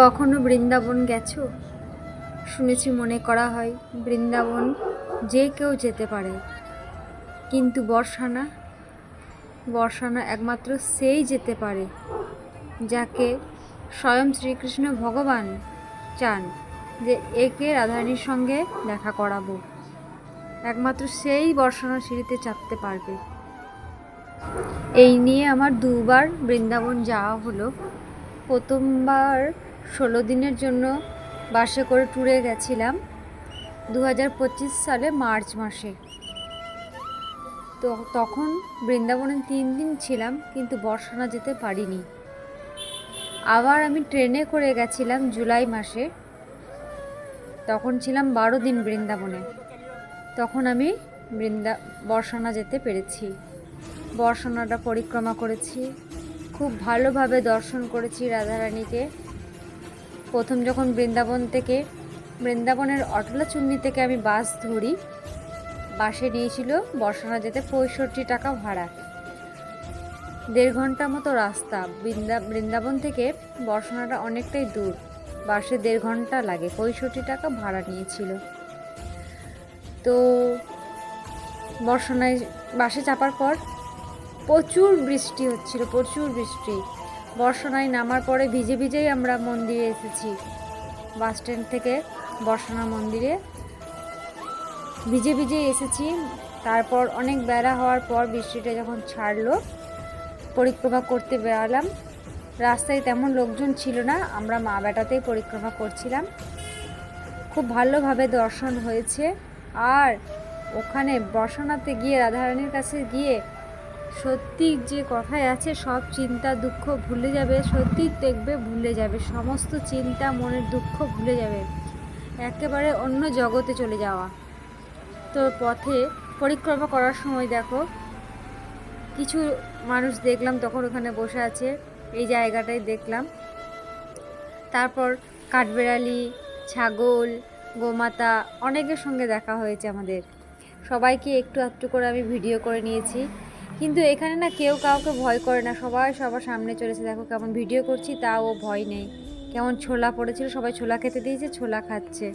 কখনো বৃন্দাবন গেছো? শুনেছি, মনে করা হয় বৃন্দাবন যে কেউ যেতে পারে, কিন্তু বর্ষানা একমাত্র সেই যেতে পারে যাকে স্বয়ং শ্রীকৃষ্ণ ভগবান চান যে একে রাধারানীর সঙ্গে দেখা করাবো। একমাত্র সেই বর্ষানা সিঁড়িতে চাপতে পারবে। এই নিয়ে আমার দুবার বৃন্দাবন যাওয়া হলো। প্রথমবার 16 দিনের জন্য বাসে করে ট্যুরে গেছিলাম 2025 সালে মার্চ মাসে। তো তখন বৃন্দাবনে 3 দিন ছিলাম, কিন্তু বর্ষানা যেতে পারিনি। আবার আমি ট্রেনে করে গেছিলাম জুলাই মাসে, তখন ছিলাম 12 দিন বৃন্দাবনে। তখন আমি বর্ষানা যেতে পেরেছি। বর্ষানাটা পরিক্রমা করেছি, খুব ভালোভাবে দর্শন করেছি রাধারানীকে। প্রথম যখন বৃন্দাবনের অটলাচুন্নি থেকে আমি বাস ধরি, বাসে নিয়েছিল বর্ষানা যেতে 65 টাকা ভাড়া। 1.5 ঘন্টা মতো রাস্তা। বৃন্দাবন থেকে বর্ষানাটা অনেকটাই দূর, বাসে 1.5 ঘন্টা লাগে। 65 টাকা ভাড়া নিয়েছিল। তো বর্ষানায় বাসে চাপার পর প্রচুর বৃষ্টি হচ্ছিল, প্রচুর বৃষ্টি। বর্ষানায় নামার পরে ভিজে ভিজেই আমরা মন্দিরে এসেছি। বাস স্ট্যান্ড থেকে বর্ষানা মন্দিরে ভিজে ভিজেই এসেছি। তারপর অনেক বেলা হওয়ার পর বৃষ্টিটা যখন ছাড়লো, পরিক্রমা করতে বেরালাম। রাস্তায় তেমন লোকজন ছিল না, আমরা মা বেটাতেই পরিক্রমা করছিলাম। খুব ভালোভাবে দর্শন হয়েছে। আর ওখানে বর্ষানাতে গিয়ে, রাধারানীর কাছে গিয়ে সত্যি যে কথায় আছে, সব চিন্তা দুঃখ ভুলে যাবে। সত্যি দেখবে ভুলে যাবে, সমস্ত চিন্তা মনের দুঃখ ভুলে যাবে, একেবারে অন্য জগতে চলে যাওয়া। তো পথে পরিক্রমা করার সময় দেখো কিছু মানুষ দেখলাম, তখন ওখানে বসে আছে, এই জায়গাটায় দেখলাম। তারপর কাঠবেড়ালি, ছাগল, গোমাতা অনেকের সঙ্গে দেখা হয়েছে আমাদের। সবাইকে একটু একটু করে আমি ভিডিও করে নিয়েছি। কিন্তু এখানে না কেউ কাউকে ভয় করে না, সবাই সবার সামনে চলেছে। দেখো কেমন ভিডিও করছি, তাও ভয় নেই। কেমন ছোলা পড়েছিল, সবাই ছোলা খেতে দিয়েছে, ছোলা খাচ্ছে।